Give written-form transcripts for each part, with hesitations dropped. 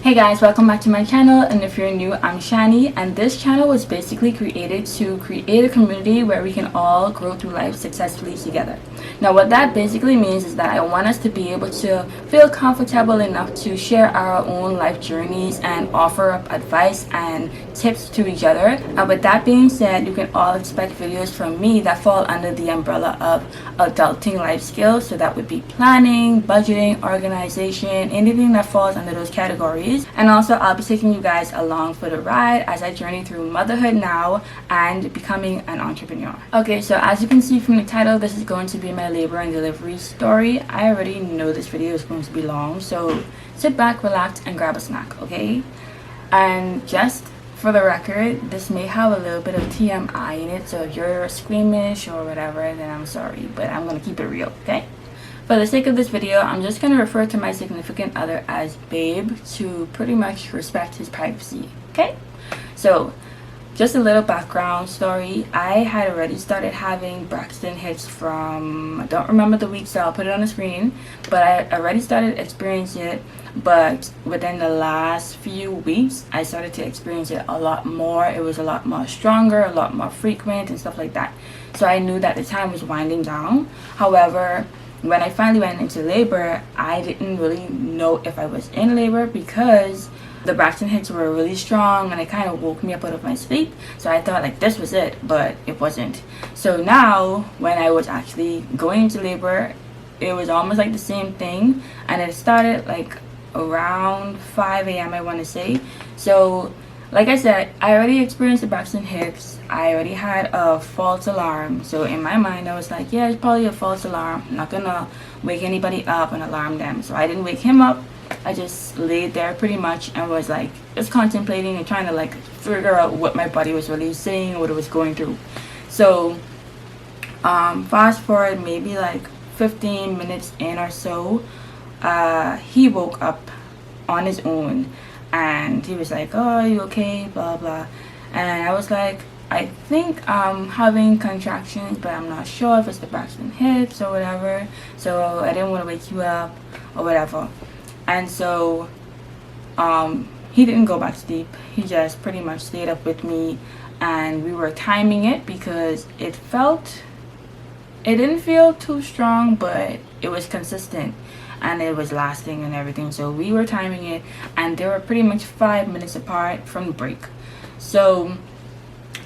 Hey guys, welcome back to my channel, and if you're new, I'm Shannie, and this channel was basically created to create a community where we can all grow through life successfully together. Now what that basically means is that I want us to be able to feel comfortable enough to share our own life journeys and offer up advice and tips to each other. And with that being said, you can all expect videos from me that fall under the umbrella of adulting life skills. So that would be planning, budgeting, organization, anything that falls under those categories. And also I'll be taking you guys along for the ride as I journey through motherhood now and becoming an entrepreneur. Okay, so as you can see from the title, this is going to be my labor and delivery story. I already know this video is going to be long, so sit back, relax, and grab a snack, okay? And just for the record, this may have a little bit of TMI in it, so if you're squeamish or whatever, then I'm sorry, but I'm gonna keep it real, okay? For the sake of this video, I'm just going to refer to my significant other as babe to pretty much respect his privacy, okay? So, just a little background story. I had already started having Braxton hits from, I don't remember the week, so I'll put it on the screen, but I already started experiencing it, but within the last few weeks, I started to experience it a lot more. It was a lot more stronger, a lot more frequent, and stuff like that. So I knew that the time was winding down. However, when I finally went into labor, I didn't really know if I was in labor because the Braxton hits were really strong and it kind of woke me up out of my sleep. So I thought like this was it, but it wasn't. So now when I was actually going into labor, it was almost like the same thing, and it started like around 5 a.m. I want to say. So like I said, I already experienced the Braxton hits. I already had a false alarm. So in my mind, I was like, yeah, it's probably a false alarm. I'm not gonna wake anybody up and alarm them. So I didn't wake him up. I just laid there pretty much and was like, just contemplating and trying to like figure out what my body was really saying, what it was going through. So fast forward maybe like 15 minutes in or so, he woke up on his own. And he was like, oh, are you okay, blah blah. And I was like, I think I'm having contractions, but I'm not sure if it's the Braxton hits or whatever, so I didn't want to wake you up or whatever. And so he didn't go back to sleep. He just pretty much stayed up with me, and we were timing it because it didn't feel too strong, but it was consistent and it was lasting and everything. So we were timing it, and they were pretty much 5 minutes apart from the break. So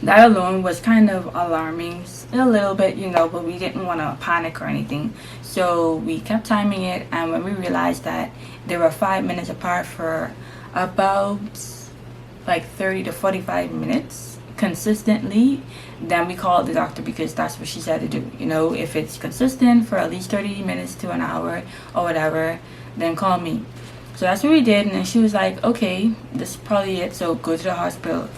that alone was kind of alarming a little bit, you know, but we didn't want to panic or anything. So we kept timing it, and when we realized that they were 5 minutes apart for about like 30 to 45 minutes consistently, then we called the doctor because that's what she said to do. You know, if it's consistent for at least 30 minutes to an hour or whatever, then call me. So that's what we did, and then she was like, okay, this is probably it, so go to the hospital.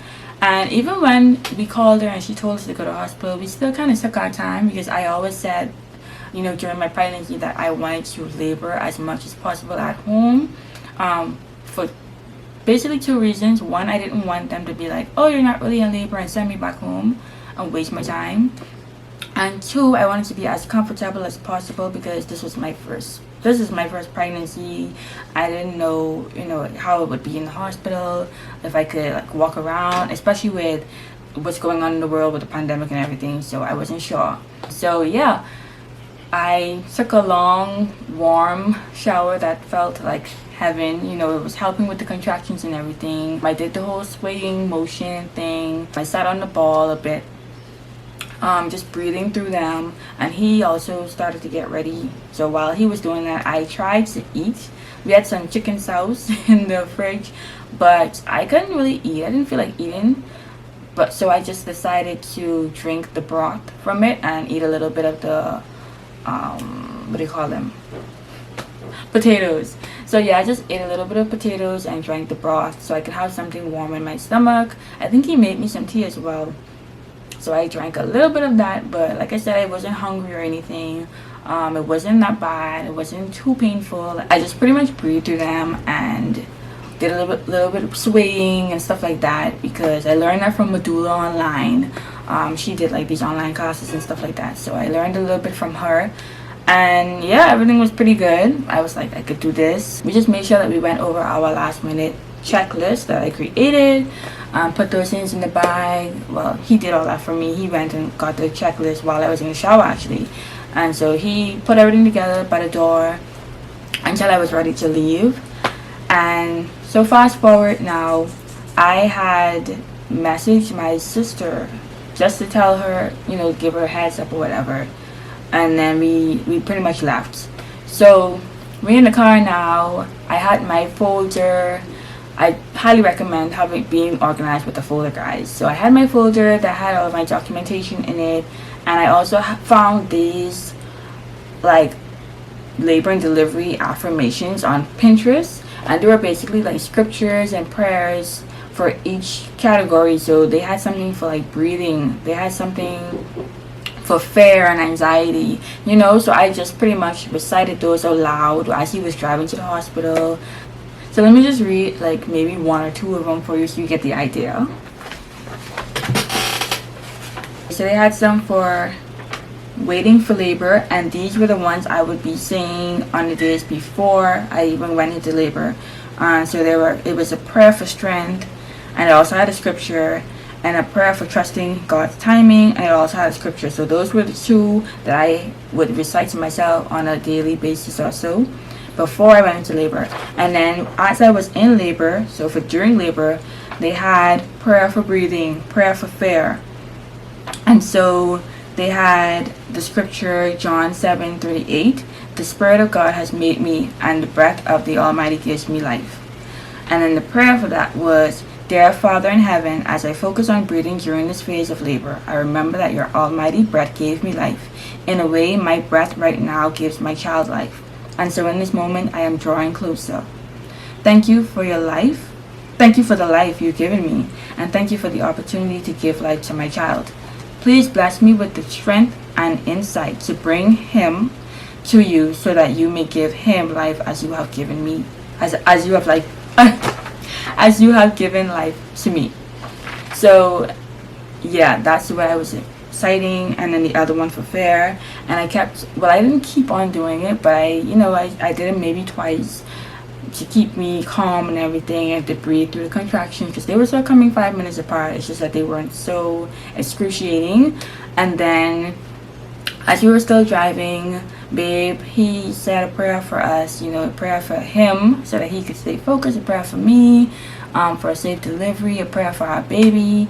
And even when we called her and she told us to go to the hospital, we still kind of took our time because I always said, you know, during my pregnancy that I wanted to labor as much as possible at home, for basically two reasons. One, I didn't want them to be like, oh, you're not really in labor, and send me back home and waste my time. And two, I wanted to be as comfortable as possible because this is my first pregnancy. I didn't know, you know, how it would be in the hospital, if I could like walk around, especially with what's going on in the world with the pandemic and everything. So I wasn't sure. So yeah, I took a long warm shower that felt like heaven. You know, it was helping with the contractions and everything. I did the whole swaying motion thing. I sat on the ball a bit, just breathing through them, and he also started to get ready. So while he was doing that, I tried to eat. We had some chicken sauce in the fridge, but I couldn't really eat. I didn't feel like eating, but so I just decided to drink the broth from it and eat a little bit of the what do you call them, potatoes. So yeah, I just ate a little bit of potatoes and drank the broth so I could have something warm in my stomach. I think he made me some tea as well, so I drank a little bit of that. But like I said, I wasn't hungry or anything. It wasn't that bad. It wasn't too painful. I just pretty much breathed through them and did a little bit of swaying and stuff like that because I learned that from Medulla online. She did like these online classes and stuff like that, so I learned a little bit from her. And yeah, everything was pretty good. I was like, I could do this. We just made sure that we went over our last minute checklist that I created, put those things in the bag. Well, he did all that for me. He went and got the checklist while I was in the shower, actually. And so he put everything together by the door until I was ready to leave. And so fast forward now, I had messaged my sister just to tell her, give her a heads up or whatever. And then we pretty much left. So we're in the car now. I had my folder. I highly recommend being organized with the folder, guys. So I had my folder that had all of my documentation in it, and I also found these like labor and delivery affirmations on Pinterest, and they were basically like scriptures and prayers for each category. So they had something for like breathing, they had something for fear and anxiety, so I just pretty much recited those out loud as he was driving to the hospital. So let me just read like maybe one or two of them for you so you get the idea. So they had some for waiting for labor, and these were the ones I would be saying on the days before I even went into labor. So it was a prayer for strength, and it also had a scripture, and a prayer for trusting God's timing, and it also had a scripture. So those were the two that I would recite to myself on a daily basis or so before I went into labor. And then as I was in labor, so for during labor, they had prayer for breathing, prayer for fear. And so they had the scripture John 7:38, the Spirit of God has made me, and the breath of the Almighty gives me life. And then the prayer for that was, Dear Father in heaven, as I focus on breathing during this phase of labor, I remember that your almighty breath gave me life. In a way, my breath right now gives my child life. And so in this moment, I am drawing closer. Thank you for your life. Thank you for the life you've given me. And thank you for the opportunity to give life to my child. Please bless me with the strength and insight to bring him to you so that you may give him life as you have given me, as you have like as you have given life to me. So yeah, that's what I was citing. And then the other one for fair, and I didn't keep on doing it, but I did it maybe twice to keep me calm and everything, and to breathe through the contractions, because they were still coming 5 minutes apart. It's just that they weren't so excruciating. And then as we were still driving, babe, he said a prayer for us, a prayer for him so that he could stay focused, a prayer for me, for a safe delivery, a prayer for our baby,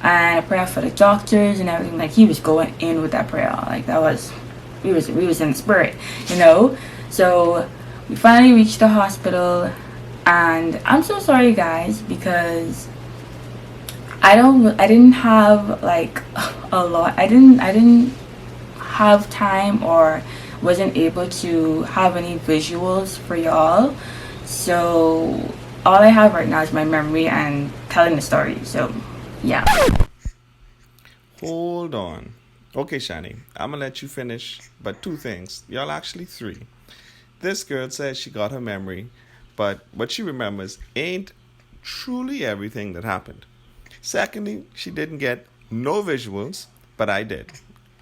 and a prayer for the doctors and everything. Like, he was going in with that prayer. Like, that was, we was in the spirit, So we finally reached the hospital, and I'm so sorry, guys, because I didn't have like a lot. I didn't have time, or wasn't able to have any visuals for y'all. So all I have right now is my memory and telling the story. So yeah. Hold on. Okay, Shannie, I'm gonna let you finish, but two things. Y'all, actually three. This girl says she got her memory, but what she remembers ain't truly everything that happened. Secondly, she didn't get no visuals, but I did.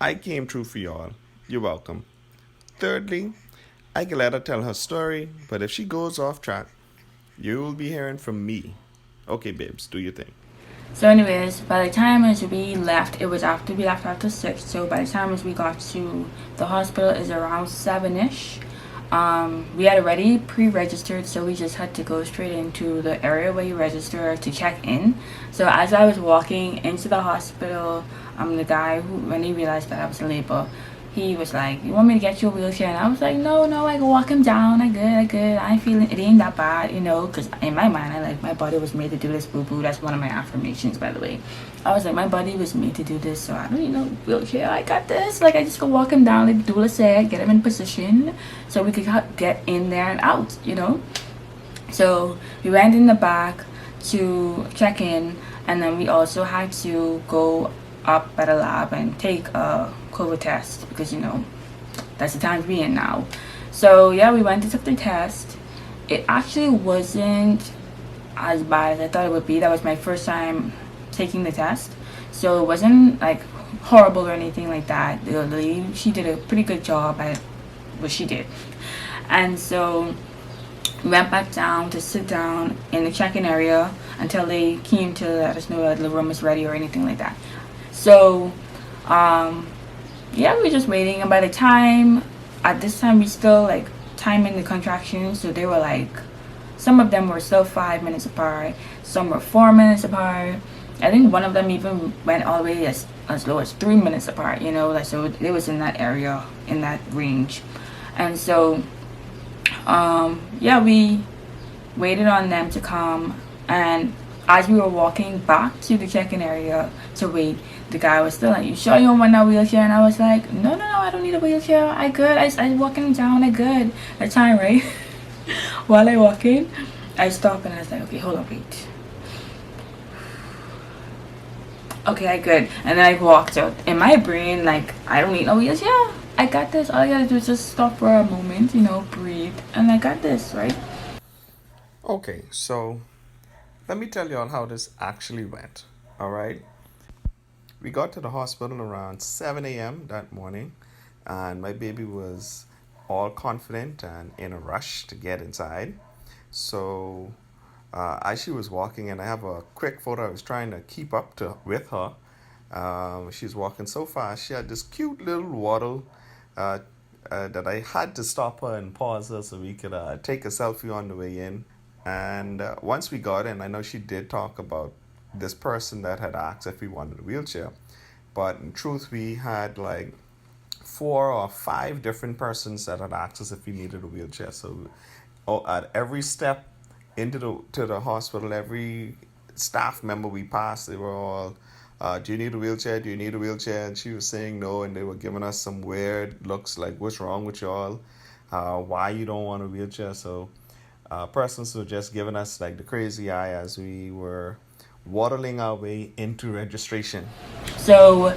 I came through for y'all. You're welcome. Thirdly, I can let her tell her story, but if she goes off track, you'll be hearing from me. Okay, babes, do your thing. So anyways, by the time as we left, it was after we left after 6. So by the time as we got to the hospital is around 7ish. We had already pre-registered, so we just had to go straight into the area where you register to check in. So as I was walking into the hospital, the guy who, when he realized that I was in labor, he was like, you want me to get you a wheelchair? And I was like, no, I can walk him down. I good. I ain't feeling, it ain't that bad, because in my mind, my body was made to do this, boo-boo. That's one of my affirmations, by the way. I was like, my body was made to do this, so I don't need no wheelchair. I got this. Like, I just go walk him down, like Dula said, get him in position so we could get in there and out, So we went in the back to check in, and then we also had to go up at a lab and take a COVID test, because that's the time we're in now. So yeah, we went and took the test. It actually wasn't as bad as I thought it would be. That was my first time taking the test, so it wasn't like horrible or anything like that. The lady, she did a pretty good job at what she did. And so We went back down to sit down in the check-in area until they came to let us know that the room is ready or anything like that. So, yeah, we were just waiting. And by the time, at this time, we still like timing the contractions. So they were like, some of them were still 5 minutes apart. Some were 4 minutes apart. I think one of them even went all the way as low as 3 minutes apart, you know, like, so it was in that area, in that range. And so, yeah, we waited on them to come, and as we were walking back to the check-in area to wait, the guy was still like, you sure you don't want a wheelchair? And I was like, no, I don't need a wheelchair. I good. I walking down, I good. That time, right? While I walking, I stopped and I was like, okay, hold on, wait. Okay, I good. And then I walked out. In my brain, like, I don't need no wheelchair. I got this. All I gotta do is just stop for a moment, you know, breathe, and I got this, right? Okay, so let me tell you all how this actually went. All right. We got to the hospital around 7 a.m. that morning, and my baby was all confident and in a rush to get inside. So as she was walking, and I have a quick photo, I was trying to keep up with her. She was walking so fast. She had this cute little waddle that I had to stop her and pause her so we could take a selfie on the way in. And once we got in, I know she did talk about this person that had asked if we wanted a wheelchair. But in truth, we had like 4 or 5 different persons that had asked us if we needed a wheelchair. So at every step into the hospital, every staff member we passed, they were all, do you need a wheelchair? Do you need a wheelchair? And she was saying no, and they were giving us some weird looks like, what's wrong with y'all? Why you don't want a wheelchair? So persons were just giving us like the crazy eye as we were waddling our way into registration. So,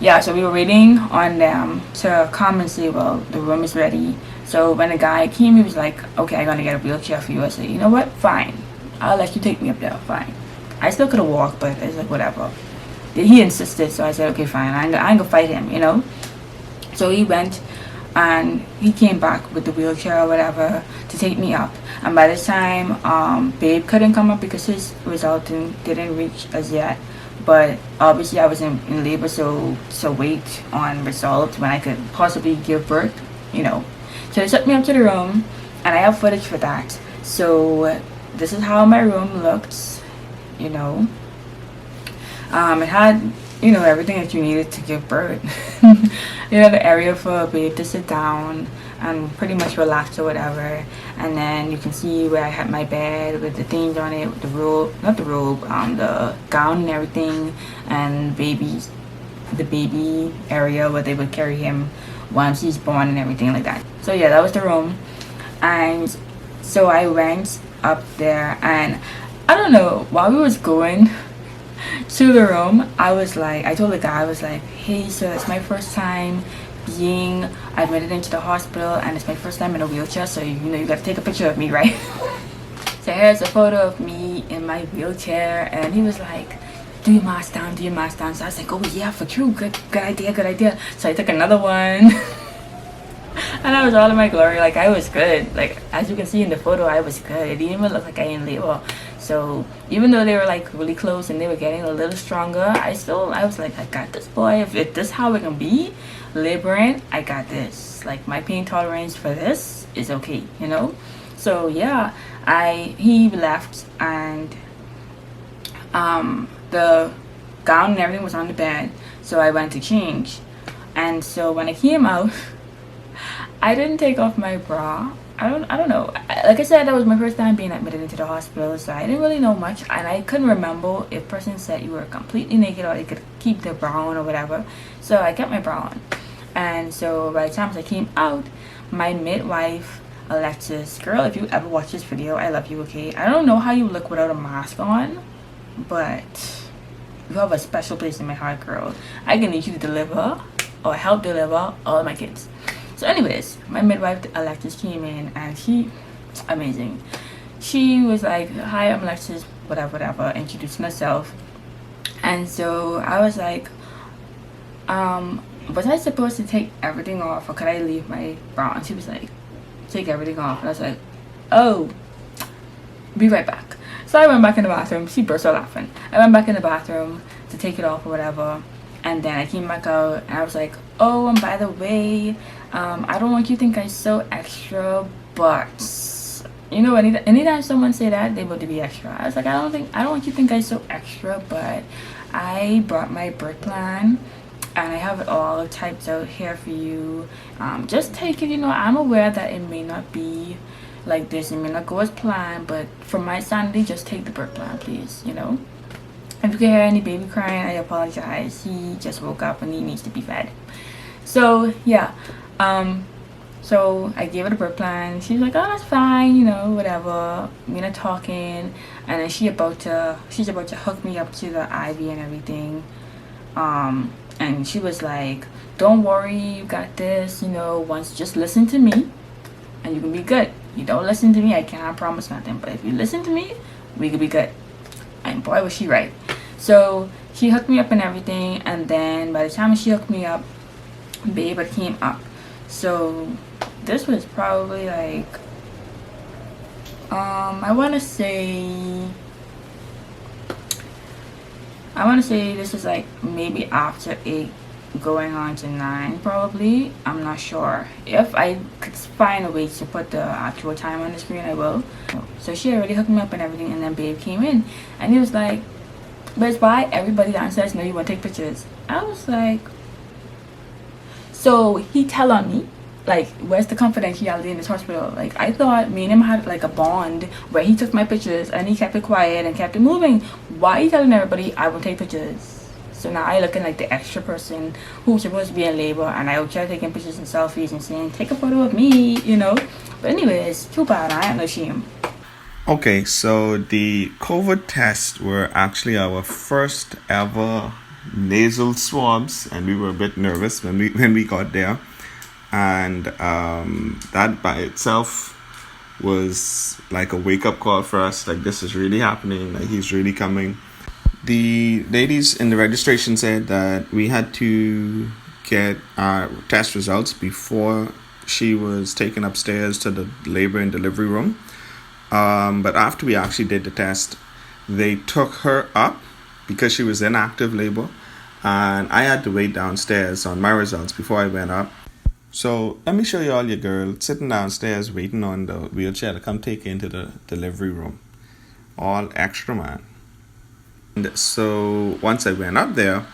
yeah, so we were waiting on them to come and say, well, the room is ready. So when the guy came, he was like, okay, I'm gonna get a wheelchair for you. I said, you know what, fine, I'll let you take me up there, fine. I still could have walked, but I was like, whatever. He insisted, so I said, okay, fine, I ain't gonna fight him, you know. So he went and he came back with the wheelchair or whatever to take me up. And by this time, Babe couldn't come up because his result didn't reach as yet. But obviously I was in labor, so wait on results when I could possibly give birth, you know. So they took me up to the room, and I have footage for that. So this is how my room looked, you know. It had, you know, everything that you needed to give birth. You know, the area for a babe to sit down and pretty much relax or whatever. And then you can see where I had my bed with the things on it, with the robe, not the robe, the gown and everything, and the baby area where they would carry him once he's born and everything like that. So yeah, that was the room. And so I went up there, and I don't know, while we was going to the room, I told the guy, I was like, hey, so it's my first time being admitted into the hospital, and it's my first time in a wheelchair, so you know, you gotta take a picture of me, right? So here's a photo of me in my wheelchair, and he was like, do your mask down. So I was like, oh yeah, for true, good idea. So I took another one. And I was all in my glory, like I was good. Like as you can see in the photo, I was good. It didn't even look like I in labor. So even though they were like really close and they were getting a little stronger, I was like, I got this, boy. If this is how it can be, laboring, I got this. Like my pain tolerance for this is okay, you know. So yeah, he left, and the gown and everything was on the bed. So I went to change, and so when I came out, I didn't take off my bra. I don't know. Like I said, that was my first time being admitted into the hospital, so I didn't really know much, and I couldn't remember if person said you were completely naked or you could keep the bra on or whatever. So I kept my bra on, and so by the time I came out, my midwife, Alexis, girl, if you ever watch this video, I love you, okay? I don't know how you look without a mask on, but you have a special place in my heart, girl. I can need you to deliver or help deliver all my kids. So anyways, my midwife Alexis came in, and she, amazing. She was like, hi, I'm Alexis, whatever, introducing herself. And so I was like, was I supposed to take everything off, or could I leave my bra? And she was like, take everything off. And I was like, oh, be right back. So I went back in the bathroom. She burst out laughing. I went back in the bathroom to take it off or whatever. And then I came back out and I was like, oh, and by the way, I don't want you to think I'm so extra, but you know, anytime someone say that, they want to be extra. I was like, I don't want you to think I'm so extra, but I brought my birth plan and I have it all typed out here for you. Just take it. You know, I'm aware that it may not be like this, it may not go as planned, but for my sanity, just take the birth plan, please. You know, if you can hear any baby crying, I apologize. He just woke up and he needs to be fed. So yeah, so I gave her the birth plan. She was like, oh, that's fine, you know, whatever. We're not talking. And then she's about to hook me up to the IV and everything. And she was like, don't worry, you got this, you know, just listen to me and you can be good. You don't listen to me, I cannot promise nothing. But if you listen to me, we could be good. And boy, was she right. So she hooked me up and everything. And then by the time she hooked me up, baby came up. So this was probably like, I want to say this is like maybe after 8 going on to 9 probably. I'm not sure. If I could find a way to put the actual time on the screen, I will. So she already hooked me up and everything, and then babe came in and he was like, but it's why everybody downstairs know you want to take pictures. I was like, so he tell on me, like, where's the confidentiality in this hospital? Like, I thought me and him had like a bond where he took my pictures and he kept it quiet and kept it moving. Why are you telling everybody I will take pictures? So now I looking like the extra person who's supposed to be in labor, and I out here taking pictures and selfies and saying, take a photo of me, you know. But anyways, too bad, I ain't no shame. Okay, so the COVID tests were actually our first ever nasal swabs, and we were a bit nervous when we got there. And that by itself was like a wake-up call for us, like this is really happening, like he's really coming. The ladies in the registration said that we had to get our test results before she was taken upstairs to the labor and delivery room, but after we actually did the test, they took her up because she was in active labor, and I had to wait downstairs on my results before I went up. So let me show you all your girl sitting downstairs waiting on the wheelchair to come take you into the delivery room. All extra, man. And so once I went up there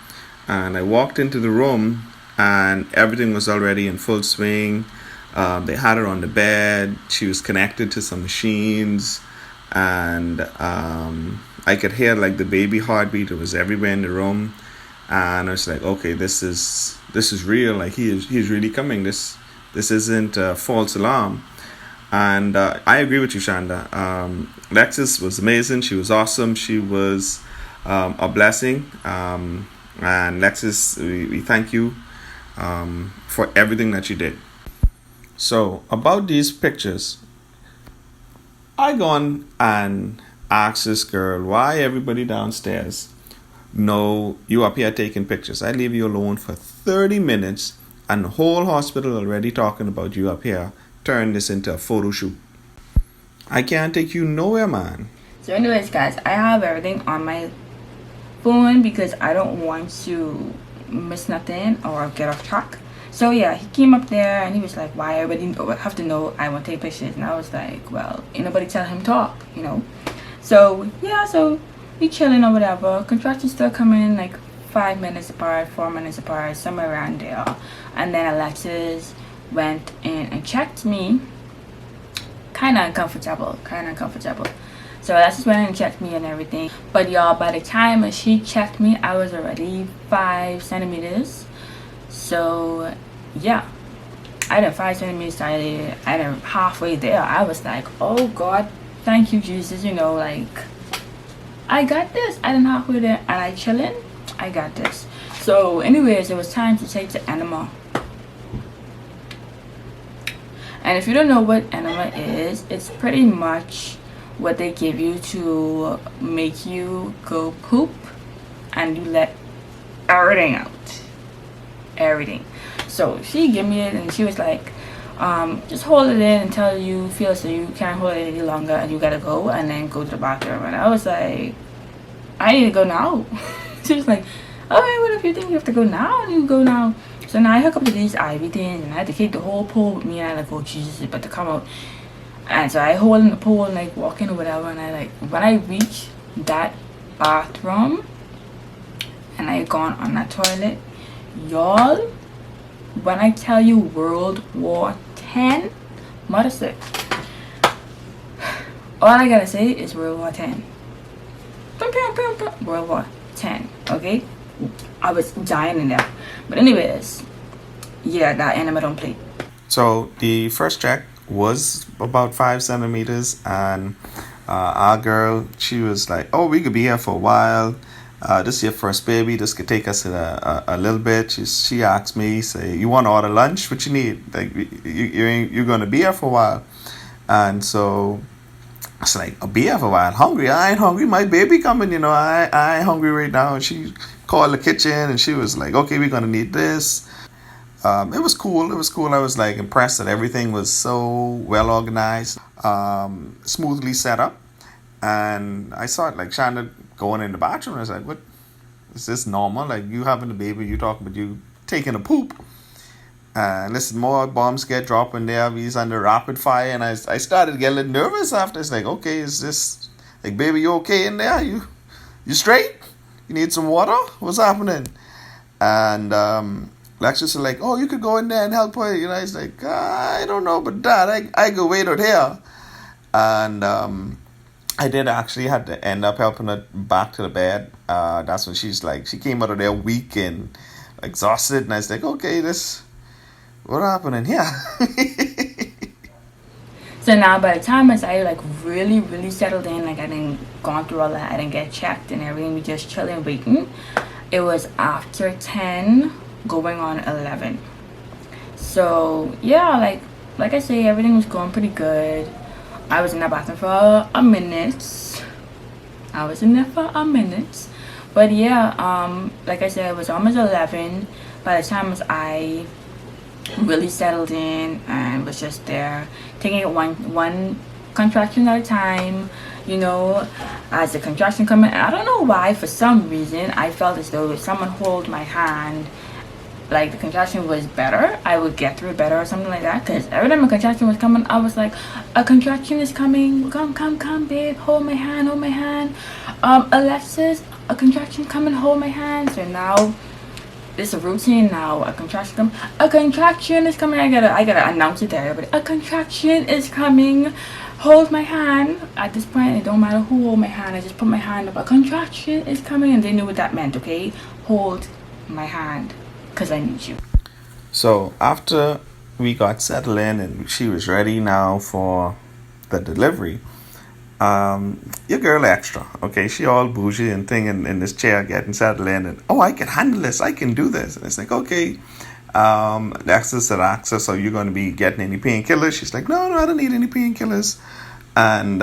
and I walked into the room and everything was already in full swing. They had her on the bed. She was connected to some machines, and I could hear like the baby heartbeat. It was everywhere in the room. And I was like, okay, this is real. Like he's really coming. This isn't a false alarm. And I agree with you, Shanda. Lexus was amazing. She was awesome. She was a blessing. And Lexus, we thank you for everything that you did. So about these pictures, I gone and asked this girl, why everybody downstairs know you up here taking pictures? I leave you alone for 30 minutes and the whole hospital already talking about you up here. Turn this into a photo shoot. I can't take you nowhere, man. So anyways, guys, I have everything on my phone because I don't want to miss nothing or get off track. So yeah, he came up there and he was like, why everybody have to know I want to take pictures? And I was like, well, ain't nobody tell him talk, you know. So yeah, so we chilling or whatever. Contractions still coming like 5 minutes apart, 4 minutes apart, somewhere around there. And then Alexis went in and checked me. Kind of uncomfortable. So Alexis went in and checked me and everything. But y'all, by the time she checked me, I was already 5 centimeters. So yeah, I done 5 centimeters dilated. I done halfway there. I was like, oh God, thank you, Jesus. You know, like, I got this. I done halfway there and I chilling. I got this. So anyways, it was time to take the enema. And if you don't know what enema is, it's pretty much what they give you to make you go poop and you let everything out. Everything. So she gave me it and she was like, just hold it in until you feel so you can't hold it any longer and you gotta go, and then go to the bathroom. And I was like, I need to go now. She was like, okay, well, if you think you have to go now, you go now. So now I hook up to these IV things, and I had to keep the whole pool with me, and I like, oh Jesus, it's about to come out. And so I hold in the pool and like walking or whatever, and I like, when I reach that bathroom and I gone on that toilet, y'all, when I tell you World War 10, mother sick. All I gotta say is World War 10. World War 10, okay? I was dying in there. But anyways, yeah, that enema don't play. So the first check was about 5 centimeters, and our girl, she was like, oh, we could be here for a while. This is your first baby. This could take us a little bit. She asked me, say, you want to order lunch? What you need? Like, you're going to be here for a while. And so I was like, I'll be here for a while. Hungry? I ain't hungry. My baby coming, I ain't hungry right now. And she called the kitchen, and she was like, okay, we're going to need this. It was cool. I was like impressed that everything was so well organized, smoothly set up. And I saw it like Shannon going in the bathroom. I was like, what? Is this normal? Like, you having a baby, you talking about you taking a poop. And listen, more bombs get dropped in there. He's under rapid fire. And I started getting a little nervous after. It's like, okay, is this, like, baby, you okay in there? You straight? You need some water? What's happening? And Lex was like, oh, you could go in there and help her. He's like, I don't know, but Dad, I go wait out here. And I did actually had to end up helping her back to the bed. That's when she came out of there weak and exhausted. And I was like, okay, what happened in here? So now by the time I like really, really settled in, like I didn't gone through all that, I didn't get checked and everything, we just chilling, waiting. It was after 10, going on 11. So yeah, like I say, everything was going pretty good. I was in that bathroom for a minute. But yeah, like I said, it was almost 11 by the time I really settled in and was just there, taking it one contraction at a time. As the contraction coming, I don't know why, for some reason I felt as though if someone hold my hand, like the contraction was better, I would get through it better or something like that. Because every time a contraction was coming, I was like, a contraction is coming, come babe, hold my hand. Alexis, a contraction coming, hold my hand. So now it's a routine now. A contraction is coming. I gotta announce it to everybody. A contraction is coming. Hold my hand. At this point, it don't matter who hold my hand. I just put my hand up. A contraction is coming, and they knew what that meant. Okay, hold my hand, cause I need you. So after we got settled in and she was ready now for the delivery, your girl extra, okay? She all bougie and thing in this chair getting settled in, and I can handle this, I can do this. And it's like, okay, Alexis said, Axa, so you're going to be getting any painkillers? She's like, no, I don't need any painkillers. And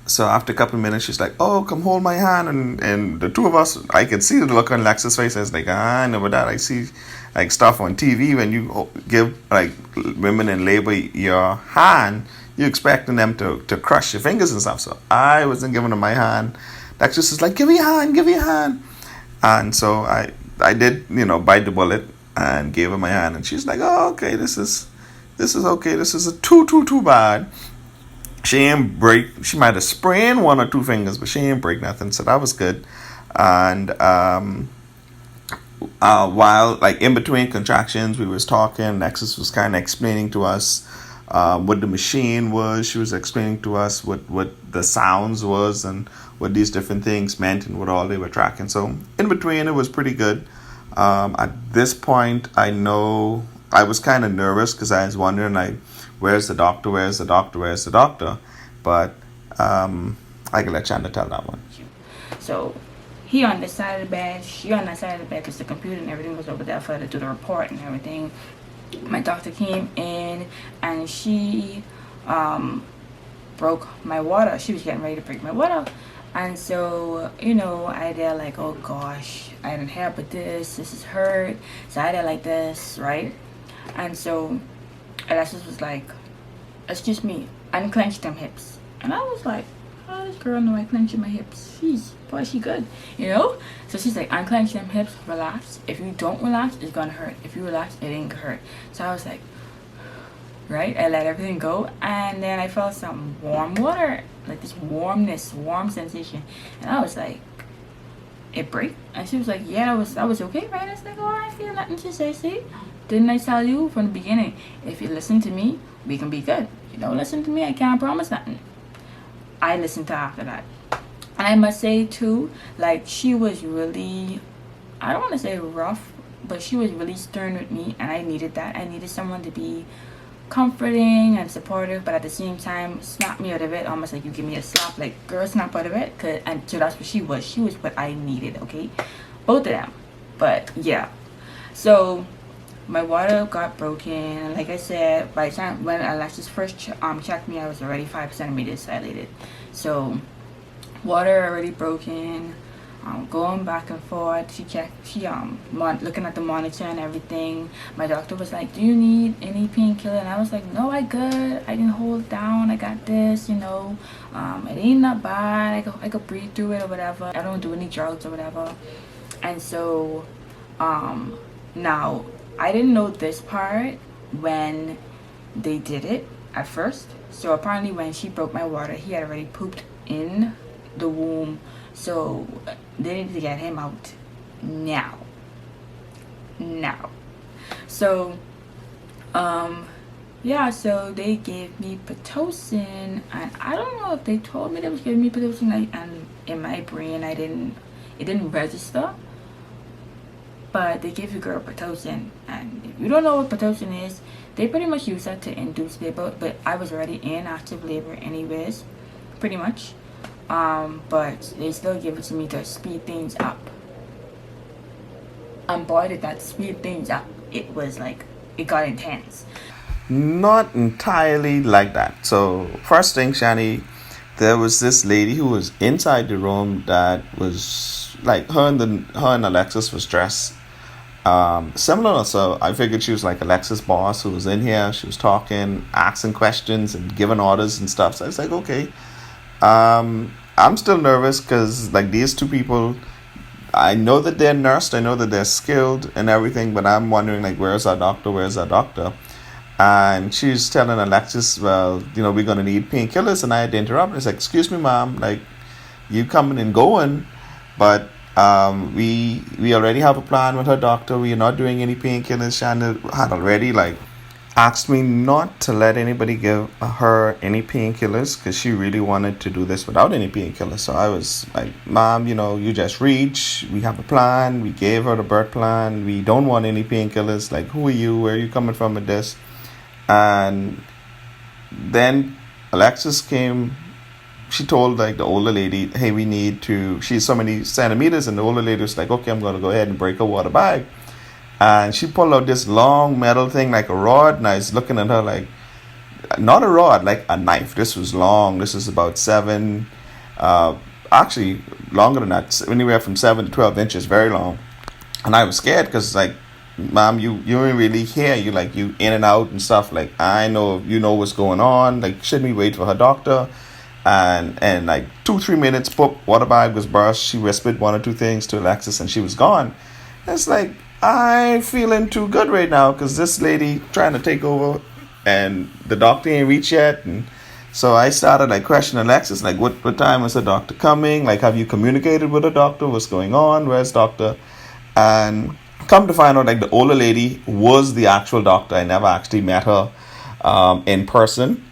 so after a couple of minutes, she's like, oh, come hold my hand. And the two of us, I could see the look on Alexis' face. I was like, I know about that. I see like stuff on TV when you give like women in labor your hand, you're expecting them to crush your fingers and stuff. So I wasn't giving them my hand. Alexis is like, give me your hand. And so I did, bite the bullet and gave her my hand. And she's like, oh, okay, this is okay. This is too bad. She ain't break. She might have sprained one or two fingers, but she ain't break nothing. So that was good. And while like in between contractions, we was talking. Alexis was kind of explaining to us what the machine was. She was explaining to us what the sounds was and what these different things meant and what all they were tracking. So in between, it was pretty good. At this point, I know I was kind of nervous because I was wondering where's the doctor? But I can let Chanda tell that one. So he on this side of the bed, she on that side of the bed, because the computer and everything was over there for her to do the report and everything. My doctor came in and she broke my water. She was getting ready to break my water. And so, I did like, oh gosh, I didn't have but this is hurt. So I did like this, right? And so Alexis was like, excuse me, unclench them hips. And I was like, oh, this girl know I clenching my hips. She's, boy, she good, you know? So she's like, unclench them hips, relax. If you don't relax, it's gonna hurt. If you relax, it ain't gonna hurt. So I was like, right? I let everything go, and then I felt some warm water, like this warmness, warm sensation. And I was like, it break? And she was like, yeah, that was okay, right? I was like, oh, I feel nothing. She said, see, didn't I tell you from the beginning, if you listen to me, we can be good. If you don't listen to me, I can't promise nothing. I listened to her after that. And I must say too, like, she was really, I don't want to say rough, but she was really stern with me, and I needed that. I needed someone to be comforting and supportive, but at the same time snap me out of it, almost like you give me a slap, like, girl, snap out of it. And so that's what she was what I needed. Okay, both of them. But yeah, so my water got broken, and like I said, by the time when Alexis first checked me, I was already 5 centimeters dilated. So water already broken. Going back and forth. She looking at the monitor and everything. My doctor was like, do you need any painkiller? And I was like, no, I good. I can hold it down. I got this, you know. It ain't that bad. I could breathe through it or whatever. I don't do any drugs or whatever. And so now I didn't know this part when they did it at first. So apparently when she broke my water, he had already pooped in the womb. So they needed to get him out now. So yeah, so they gave me Pitocin, and I don't know if they told me they was giving me Pitocin, and in my brain it didn't register. But they gave the girl Pitocin, and if you don't know what Pitocin is, they pretty much use that to induce labor, but I was already in active labor anyways, pretty much. But they still give it to me to speed things up. And boy, did that speed things up. It was like, it got intense. Not entirely like that. So first thing, Shannie, there was this lady who was inside the room that was like, her and Alexis was dressed similar. So I figured she was like Alexis' boss who was in here. She was talking, asking questions and giving orders and stuff. So I was like, okay. I'm still nervous because like these two people, I know that they're nursed, I know that they're skilled and everything, but I'm wondering like, where's our doctor? And she's telling Alexis, well, you know, we're going to need painkillers. And I had to interrupt. It's like, excuse me, mom, like, you coming and going, but we already have a plan with her doctor. We are not doing any painkillers. Shannie had already like asked me not to let anybody give her any painkillers because she really wanted to do this without any painkillers. So I was like, mom, you know, you just reach. We have a plan. We gave her the birth plan. We don't want any painkillers. Like, who are you? Where are you coming from with this? And then Alexis came. She told like the older lady, hey, we need to, she's so many centimeters. And the older lady was like, okay, I'm going to go ahead and break a water bag. And she pulled out this long metal thing like a rod. And I was looking at her like, not a rod, like a knife. This was long. This is about actually longer than that, anywhere from 7 to 12 inches, very long. And I was scared because like, mom, you ain't really here. You like, you in and out and stuff. Like, I know, you know what's going on. Like, shouldn't we wait for her doctor? And like 2-3 minutes, pop, water bag was burst. She whispered one or two things to Alexis and she was gone. It's like, I'm feeling too good right now because this lady trying to take over and the doctor ain't reached yet. And so I started like questioning Alexis, like, what time is the doctor coming? Like, have you communicated with the doctor? What's going on? Where's doctor? And come to find out, like, the older lady was the actual doctor. I never actually met her in person.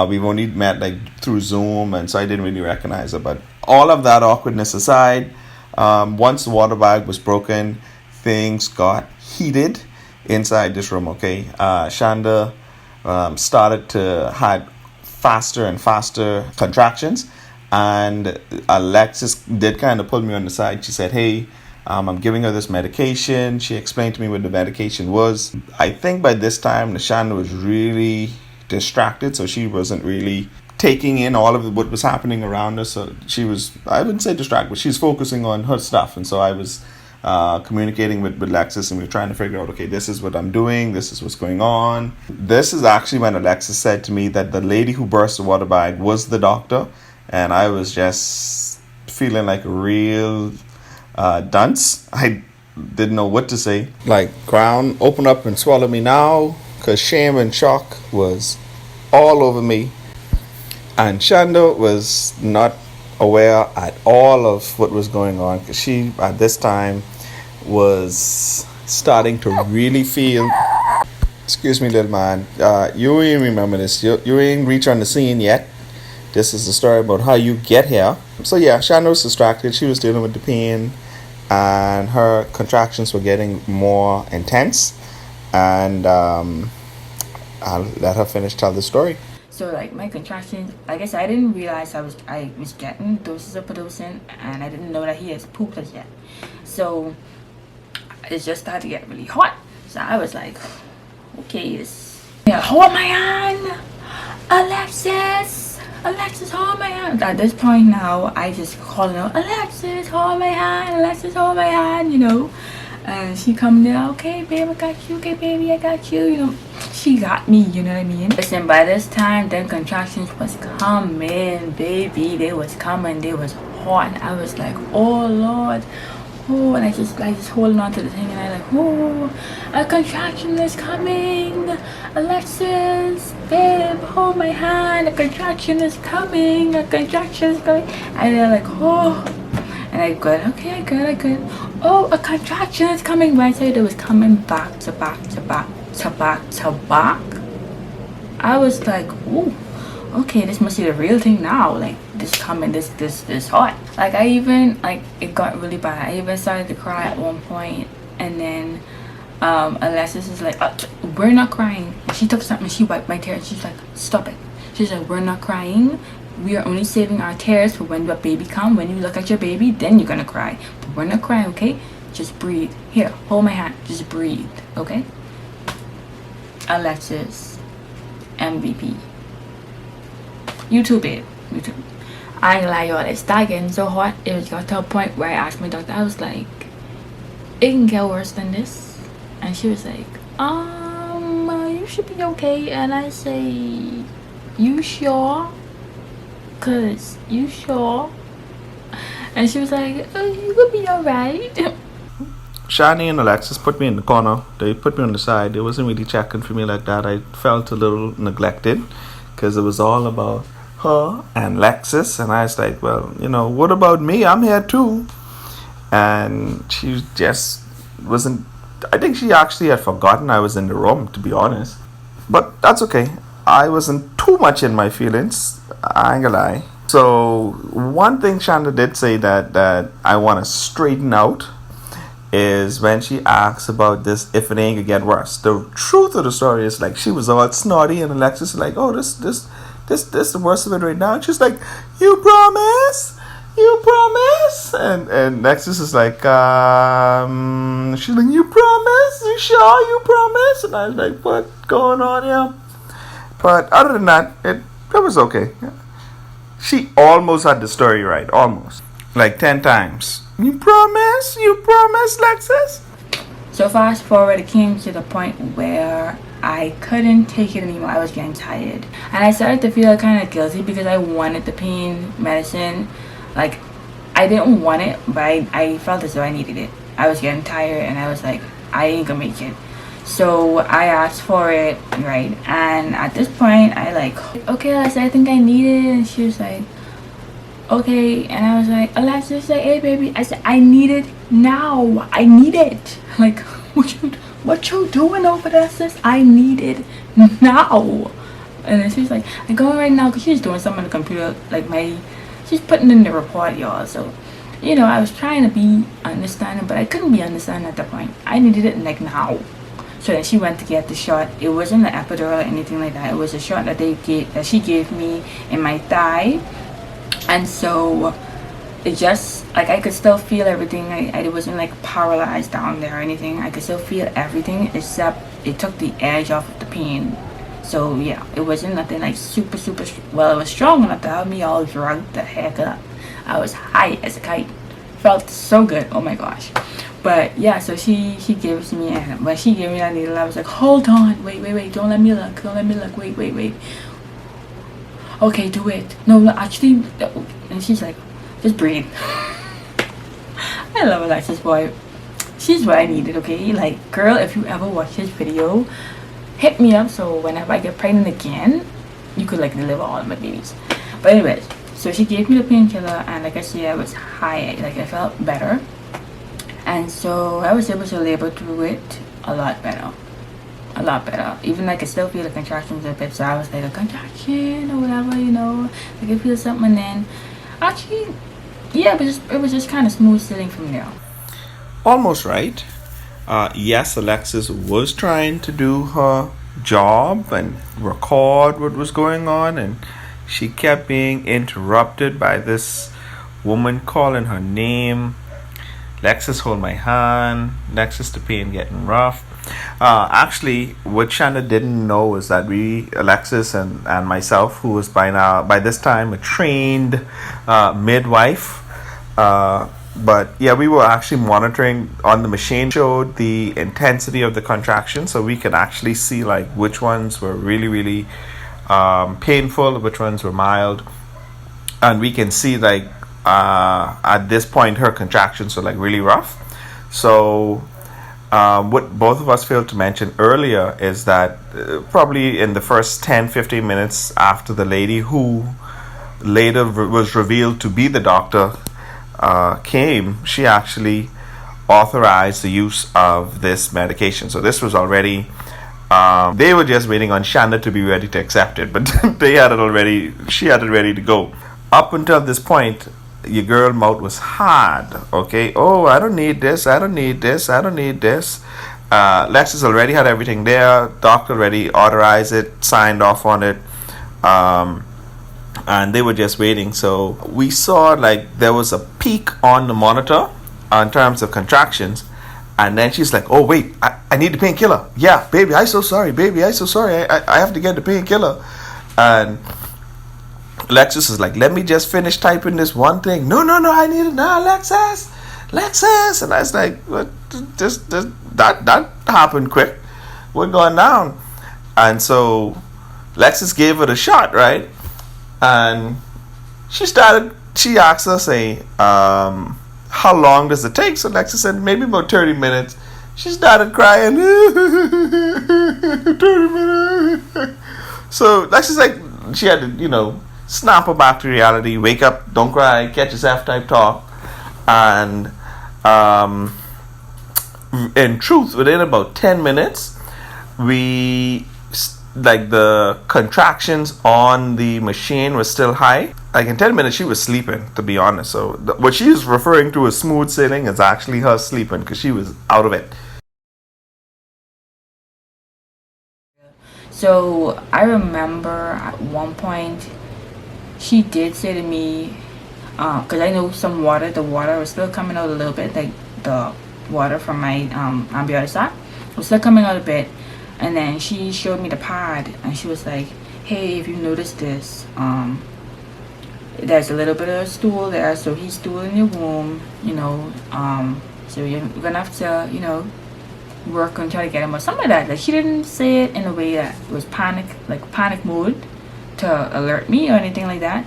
We've only met like through Zoom, and so I didn't really recognize her. But all of that awkwardness aside, once the water bag was broken, things got heated inside this room. Okay, Shanda started to had faster and faster contractions, and Alexis did kind of pull me on the side. She said, hey, I'm giving her this medication. She explained to me what the medication was. I think by this time Shanda was really distracted, so she wasn't really taking in all of what was happening around her. So she was, I wouldn't say distracted, but she's focusing on her stuff. And so I was communicating with Alexis, and we were trying to figure out, okay, this is what I'm doing, this is what's going on. This is actually when Alexis said to me that the lady who burst the water bag was the doctor, and I was just feeling like a real dunce. I didn't know what to say. Like, ground, open up and swallow me now, because shame and shock was all over me. And Shanda was not aware at all of what was going on, because she, at this time, was starting to really feel... Excuse me, little man. You ain't remember this. You ain't reached on the scene yet. This is the story about how you get here. So yeah, Shanda was distracted. She was dealing with the pain, and her contractions were getting more intense. And I'll let her finish tell the story. So like my contractions, I guess I didn't realize I was getting doses of Pitocin, and I didn't know that he has pooped as yet. So it just started to get really hot. So I was like, okay, hold my hand, Alexis, hold my hand. At this point now, I just call her, Alexis, hold my hand, Alexis, hold my hand, you know. And she come there, okay, babe, I got you, okay, baby, I got you, you know. She got me, you know what I mean? Listen, by this time, then contractions was coming, baby. They was coming, they was hot. And I was like, oh, Lord. Oh, and I just holding on to the thing, and I like, oh, a contraction is coming. Alexis, babe, hold my hand. A contraction is coming. A contraction is coming. And they're like, oh. And I good, okay, I good. Oh, a contraction is coming. When I said it was coming back to back to back to back to back, I was like, ooh, okay, this must be the real thing now. Like, this coming, this hot. Like, I even, like, it got really bad. I even started to cry at one point, and then Alexis is like, we're not crying. She took something, she wiped my tears. She's like, stop it. She's like, we're not crying. We are only saving our tears for when your baby come. When you look at your baby, then you're gonna cry. But we're not crying, okay? Just breathe. Here, hold my hand. Just breathe, okay? Alexis, MVP. You too, babe. You too. I ain't lie, y'all. It started getting so hot. It was got to a point where I asked my doctor. I was like, it can get worse than this. And she was like, you should be okay. And I say, you sure? Cause you sure? And she was like, you will be alright. Shannie and Alexis put me in the corner. They put me on the side. They wasn't really checking for me like that. I felt a little neglected, because it was all about her and Alexis. And I was like, well, you know, what about me? I'm here too. And she just wasn't... I think she actually had forgotten I was in the room, to be honest. But that's okay. I wasn't too much in my feelings. I ain't gonna lie. So one thing Shanda did say that I want to straighten out is when she asks about this, if it ain't gonna get worse. The truth of the story is, like, she was all snotty, and Alexis is like, oh, this the worst of it right now. And she's like, you promise? And Alexis is like, she's like, you promise? You sure you promise? And I was like, what's going on here? But other than that, it was okay. She almost had the story right. Almost. Like 10 times. You promise, Lexus? So fast forward, it came to the point where I couldn't take it anymore. I was getting tired. And I started to feel kind of guilty because I wanted the pain medicine. Like, I didn't want it, but I felt as though I needed it. I was getting tired, and I was like, I ain't gonna make it. So I asked for it, right? And at this point, I like, okay, Alexa, I think I need it. And she was like, okay. And I was like, Alexa, she's like, hey, baby. I said, I need it now. I need it. Like, what you doing over there, sis? I need it now. And then she's like, I'm going right now, because she's doing something on the computer. Like, she's putting in the report, y'all. So, you know, I was trying to be understanding, but I couldn't be understanding at that point. I needed it, like, now. So then she went to get the shot. It wasn't an epidural or anything like that. It was a shot that she gave me in my thigh. And so it just, like, I could still feel everything. I wasn't like paralyzed down there or anything. I could still feel everything, except it took the edge off of the pain. So yeah, it wasn't nothing like super, well, it was strong enough to have me all drugged the heck up. I was high as a kite. Felt so good. Oh my gosh. But yeah, so she gives me, and when she gave me that needle, I was like, hold on, wait, don't let me look, wait. Okay, do it. No, actually, and she's like, just breathe. I love Alexis Boy. She's what I needed, okay? Like, girl, if you ever watch this video, hit me up so whenever I get pregnant again, you could like deliver all of my babies. But anyways, so she gave me the painkiller, and like I said, I was high, like I felt better. And so I was able to labor through it a lot better. Even like I still feel the contractions a bit, so I was like a contraction or whatever, you know, like I feel something. And then actually, yeah, it was just kind of smooth sailing from there. Almost right. Yes, Alexis was trying to do her job and record what was going on, and she kept being interrupted by this woman calling her name. Lexus, hold my hand. Lexus, the pain getting rough. Actually, what Shanna didn't know is that Alexis and myself, who was by this time a trained midwife, but yeah, we were actually monitoring on the machine, showed the intensity of the contraction, so we could actually see like which ones were really painful, which ones were mild, and we can see like at this point her contractions were like really rough. So what both of us failed to mention earlier is that probably in the first 10-15 minutes after the lady who later was revealed to be the doctor came, she actually authorized the use of this medication. So this was already they were just waiting on Shanna to be ready to accept it, but they had it already. She had it ready to go. Up until this point, your girl mouth was hard. Okay, oh, I don't need this. Lexus already had everything there. Doctor already authorized it, signed off on it, and they were just waiting. So we saw like there was a peak on the monitor in terms of contractions, and then she's like, oh wait, I need the painkiller. Yeah, baby, I so sorry. I have to get the painkiller. And Lexus is like, let me just finish typing this one thing. No, I need it now, Lexus. And I was like, what? Just that happened quick. We're going down. And so Lexus gave it a shot, right? And she asked us, say, how long does it take? So Lexus said, maybe about 30 minutes. She started crying. 30 minutes. So Lexus like, she had to, snap her back to reality, wake up, don't cry, catch yourself type talk. And in truth, within about 10 minutes, the contractions on the machine was still high. Like in 10 minutes, she was sleeping, to be honest. So what she's referring to as smooth sailing is actually her sleeping, because she was out of it. So I remember at one point, she did say to me, because I know the water was still coming out a little bit, like the water from my ambiotic sac was still coming out a bit. And then she showed me the pad, and she was like, hey, if you notice this, there's a little bit of stool there, so he's stooling your womb, so you're gonna have to, work on trying to get him, or something like that. Like, she didn't say it in a way that was panic mode to alert me or anything like that.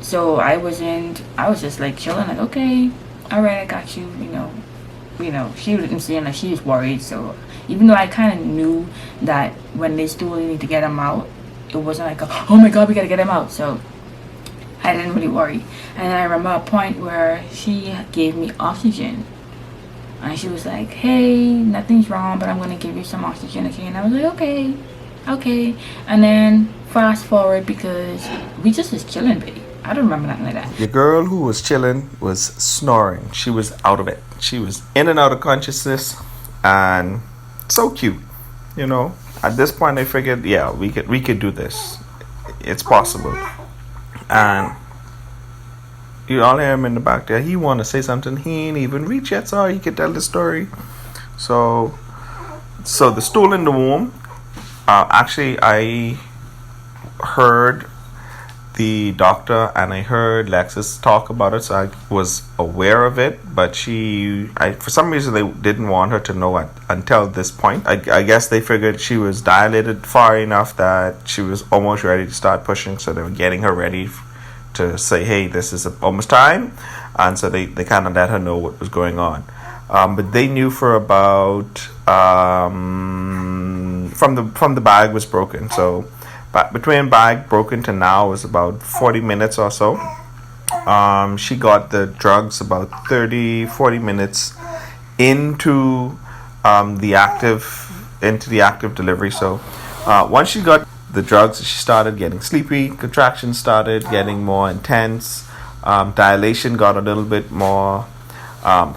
So I was just like chilling, like, okay, all right, I got you. She didn't seem like she was worried. So even though I kind of knew that when they stool, you need to get him out, it wasn't like, oh my god, we gotta get him out. So I didn't really worry. And I remember a point where she gave me oxygen, and she was like, hey, nothing's wrong, but I'm gonna give you some oxygen, okay? And I was like, okay. And then fast forward, because we just was chilling, baby. I don't remember nothing like that. The girl who was chilling was snoring. She was out of it. She was in and out of consciousness, and so cute. At this point I figured, yeah, we could do this. It's possible. And you all hear him in the back there. He want to say something. He ain't even reached yet, so he could tell the story. So the stool in the womb. Actually, I heard the doctor and I heard Lexus talk about it, so I was aware of it. But for some reason, they didn't want her to know until this point. I guess they figured she was dilated far enough that she was almost ready to start pushing, so they were getting her ready to say, hey, this is almost time. And so they kind of let her know what was going on. But they knew for about from the bag was broken. So between bag broken to now was about 40 minutes or so. She got the drugs about 40 minutes into the active delivery. So once she got the drugs, she started getting sleepy. Contractions started getting more intense. Dilation got a little bit more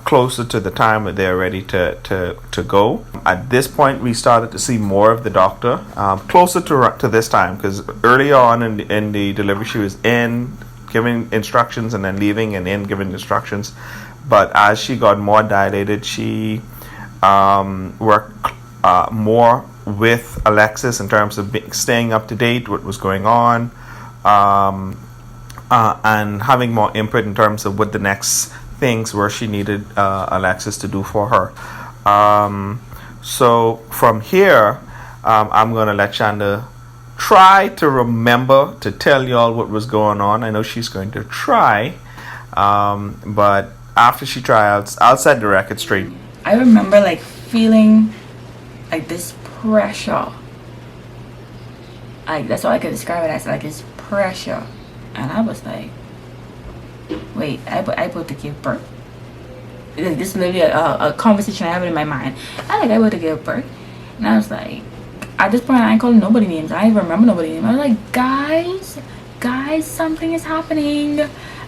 closer to the time that they're ready to go. At this point, we started to see more of the doctor closer to this time, because earlier on in the delivery, she was in giving instructions and then leaving and in giving instructions. But as she got more dilated, she worked more with Alexis in terms of staying up to date what was going on, and having more input in terms of what the next things were she needed Alexis to do for her. So from here, I'm going to let Shanda try to remember to tell y'all what was going on. I know she's going to try, but after she tries, I'll set the record straight. I remember like feeling like this pressure. Like, that's all I could describe it as, like this pressure. And I was like, wait, I about to give birth? Like, this is literally a conversation I have in my mind. I about to give birth. And I was like, at this point, I ain't calling nobody names. I ain't remember nobody names. I was like, guys, something is happening.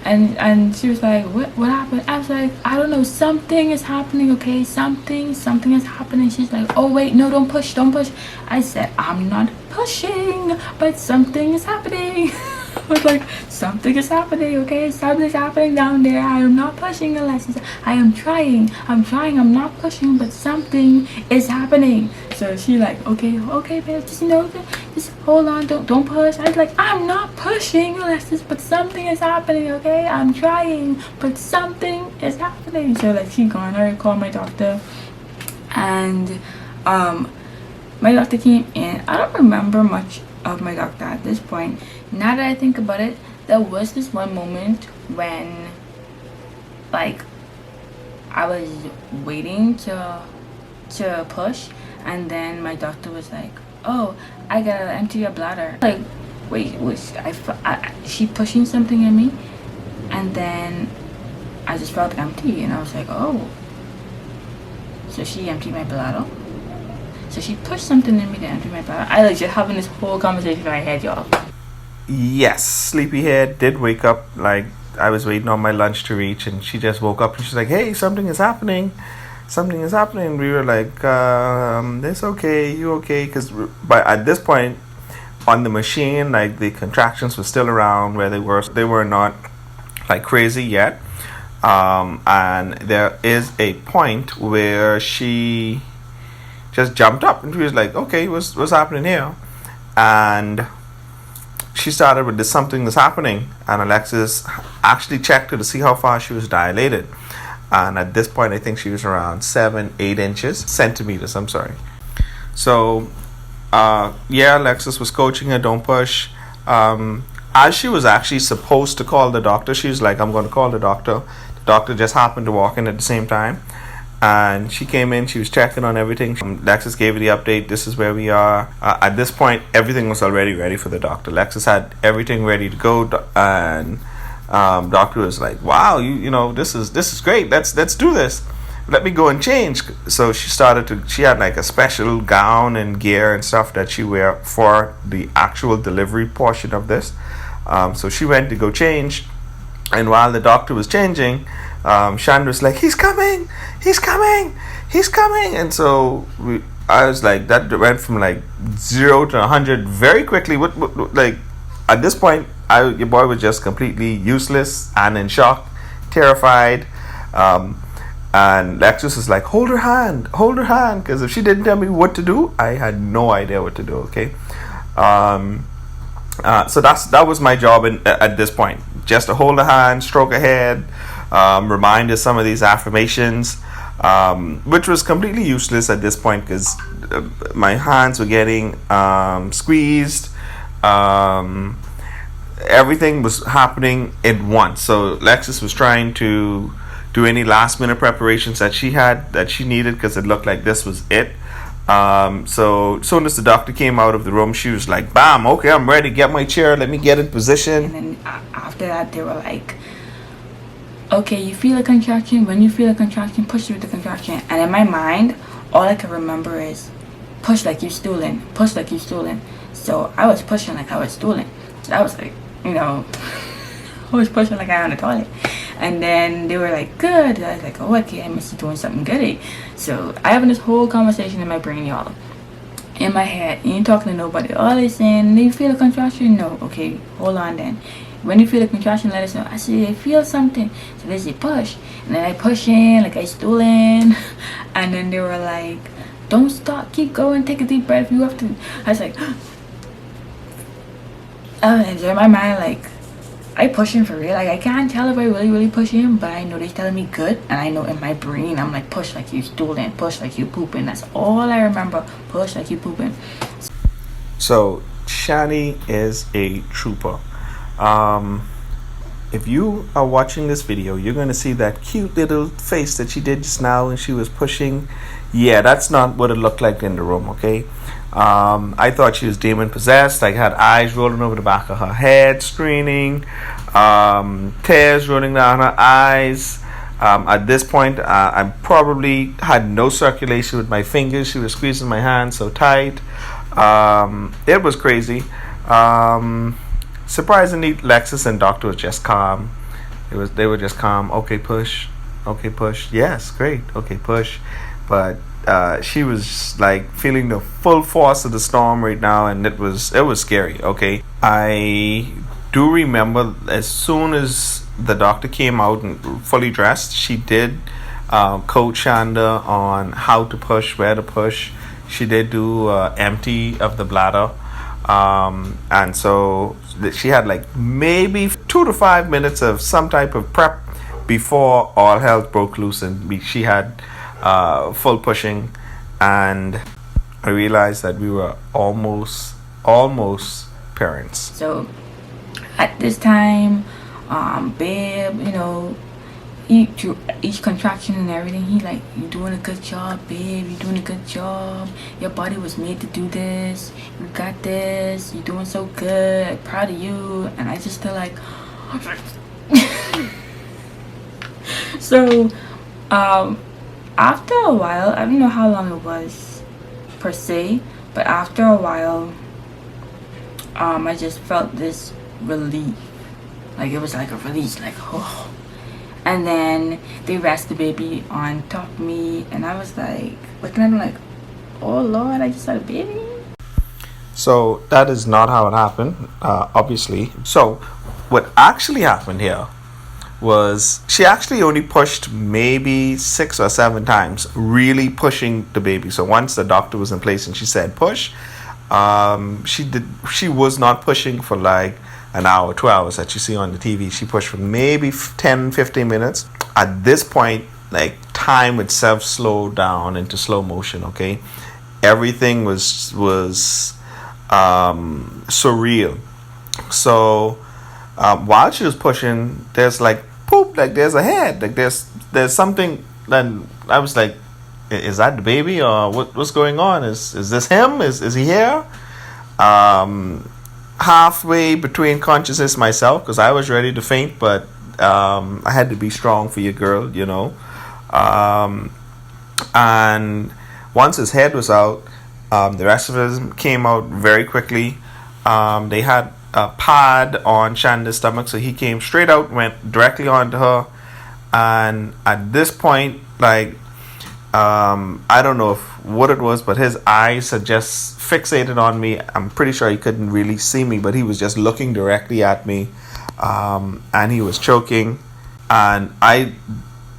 And she was like, what happened? I was like, I don't know, something is happening, okay? Something is happening. She's like, oh wait, no, don't push. I said, I'm not pushing, but something is happening. I was like, something is happening, okay? Something's happening down there. I am not pushing, Alexis. I am trying. I'm not pushing, but something is happening. So she like, okay, babe, just hold on, don't push. I was like, I'm not pushing, Alexis, but something is happening, okay? I'm trying, but something is happening. So like, she gone. I called my doctor, and my doctor came in. I don't remember much of my doctor at this point. Now that I think about it, there was this one moment when, like, I was waiting to push, and then my doctor was like, oh, I gotta empty your bladder. Like, wait, was she pushing something in me? And then I just felt empty, and I was like, oh, so she emptied my bladder? So she pushed something in me to empty my bladder? I like just having this whole conversation in my head, y'all. Yes, Sleepyhead did wake up. Like, I was waiting on my lunch to reach, and she just woke up and she's like, hey, something is happening. We were like, it's okay, you okay? But at this point on the machine, like, the contractions were still around where they were not like crazy yet. And there is a point where she just jumped up and she was like, okay, what's happening here? And she started with this something that's happening, and Alexis actually checked her to see how far she was dilated. And at this point, I think she was around 7-8 centimeters. I'm sorry. So, Alexis was coaching her, don't push. As she was actually supposed to call the doctor, she was like, I'm going to call the doctor. The doctor just happened to walk in at the same time. And she came in, she was checking on everything. Lexus gave her the update, this is where we are. At this point, everything was already ready for the doctor. Lexus had everything ready to go, and doctor was like, wow, you know, this is great, let's do this. Let me go and change. So she had like a special gown and gear and stuff that she wear for the actual delivery portion of this. So she went to go change, and while the doctor was changing, Shan was like, he's coming, and so I was like, that went from like 0 to 100 very quickly. What like, at this point, your boy was just completely useless and in shock, terrified, and Lexus was like, hold her hand, because if she didn't tell me what to do, I had no idea what to do. Okay, So that was my job at this point, just to hold a hand, stroke a head, remind her some of these affirmations, which was completely useless at this point because my hands were getting squeezed. Everything was happening at once. So Lexus was trying to do any last minute preparations that she needed because it looked like this was it. So as soon as the doctor came out of the room, she was like, "Bam, okay, I'm ready. Get my chair. Let me get in position." And then after that, they were like, "Okay, you feel a contraction. When you feel a contraction, push through the contraction." And in my mind, all I can remember is, "Push like you're stooling. Push like you're stooling." So I was pushing like I was stooling. So I was like, I was pushing like I on the toilet. And then they were like, "Good." I was like, "Oh, okay, I must be doing something good." So I having this whole conversation in my brain, y'all. In my head, you ain't talking to nobody. All they saying, "Do you feel a contraction?" No. Okay, hold on then. When you feel a contraction, let us know. I say, "I feel something." So they say, "Push." And then I push in like I stooling. And then they were like, "Don't stop, keep going, take a deep breath. You have to." I was like, and in my mind, like, I pushing for real. Like, I can't tell if I really pushing, but I know they're telling me good, and I know in my brain I'm like, push like you stooling, push like you pooping. That's all I remember. Push like you pooping. So Shannie is a trooper. If you are watching this video, you're going to see that cute little face that she did just now when she was pushing. Yeah, that's not what it looked like in the room, okay? I thought she was demon possessed. I had eyes rolling over the back of her head, screaming, tears rolling down her eyes. At this point, I probably had no circulation with my fingers. She was squeezing my hand so tight. It was crazy. Surprisingly, Lexus and Doctor was just calm. They were just calm. Okay, push. Okay, push. Yes, great. Okay, push. But she was like feeling the full force of the storm right now, and it was scary. Okay, I do remember as soon as the doctor came out and fully dressed, she did coach Shanda on how to push, where to push. She did do empty of the bladder, and so she had like maybe 2 to 5 minutes of some type of prep before all hell broke loose, and she had full pushing, and I realized that we were almost parents. So at this time, babe, each contraction and everything, he like, "You're doing a good job, babe. You're doing a good job. Your body was made to do this. You got this. You're doing so good. I'm proud of you." And I just feel like, so, after a while, I don't know how long it was per se, but after a while, I just felt this relief. Like it was like a release, like, oh. And then they rested the baby on top of me, and I was like looking at him like, "Oh Lord, I just had a baby." So that is not how it happened, obviously. So what actually happened here was she actually only pushed maybe 6 or 7 times, really pushing the baby. So once the doctor was in place and she said push, she was not pushing for like an hour, 2 hours that you see on the TV. She pushed for maybe 10, 15 minutes. At this point, like, time itself slowed down into slow motion, okay? Everything was surreal. So while she was pushing, there's like poop, like there's a head, like there's something. Then I was like, "Is that the baby, or what's going on? Is this him? Is he here?" Halfway between consciousness myself, because I was ready to faint, but I had to be strong for your girl, and once his head was out, the rest of us came out very quickly. They had a pad on Shanda's stomach, so he came straight out, went directly onto her, and at this point, like, I don't know what it was, but his eyes had just fixated on me. I'm pretty sure he couldn't really see me, but he was just looking directly at me, and he was choking, and I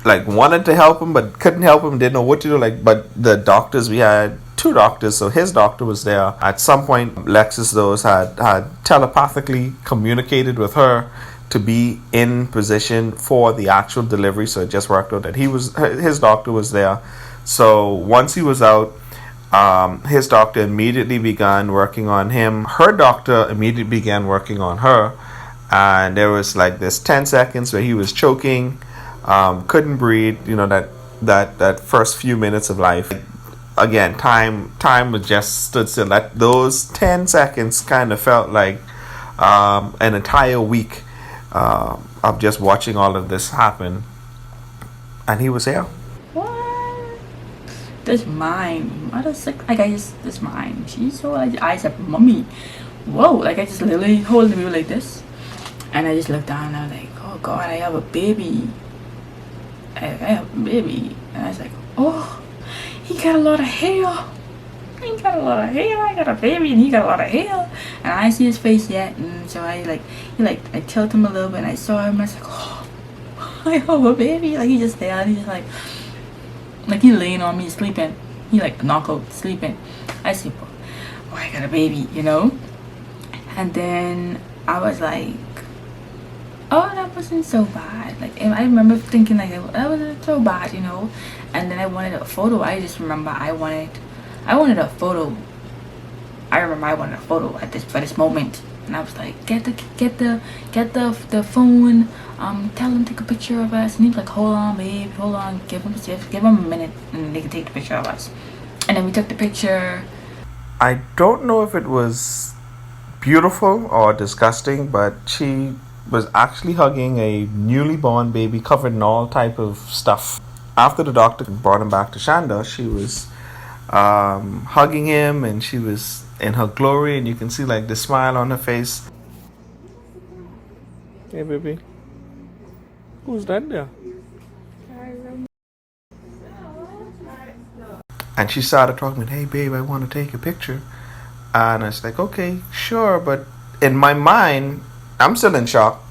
like wanted to help him but couldn't help him, didn't know what to do. Like, but the doctors, we had two doctors. So his doctor was there. At some point, Lexus those had telepathically communicated with her to be in position for the actual delivery. So it just worked out that his doctor was there. So once he was out, his doctor immediately began working on him. Her doctor immediately began working on her, and there was like this 10 seconds where he was choking, couldn't breathe. You know, that first few minutes of life. Again, time was just stood still. That those 10 seconds kind of felt like an entire week of just watching all of this happen, and he was here. What? This mine. Mother's like I just this mine. She's so like I said, mommy. Whoa! Like I just literally hold the mirror like this, and I just looked down and I was like, oh God, I have a baby. I have a baby, and I was like, oh, he got a lot of hair. He got a lot of hair. I got a baby, and he got a lot of hair. And I didn't see his face yet, and so I tilted him a little bit, and I saw him. And I was like, oh, I have a baby. Like he just there, and he just like he laying on me sleeping. He like knock out sleeping. I said, oh, I got a baby, you know. And then I was like, oh, that wasn't so bad. Like I remember thinking like that wasn't so bad, you know. And then I wanted a photo. I just remember I wanted a photo. I remember I wanted a photo for this moment, and I was like, get the phone. Tell them to take a picture of us. And he was like, hold on, babe, hold on. Give them a minute, and they can take the picture of us. And then we took the picture. I don't know if it was beautiful or disgusting, but she was actually hugging a newly born baby covered in all type of stuff. After the doctor brought him back to Shanda, she was hugging him, and she was in her glory, and you can see like the smile on her face. Hey baby, who's that there? And she started talking, hey babe, I want to take a picture. And I was like, okay, sure. But in my mind, I'm still in shock.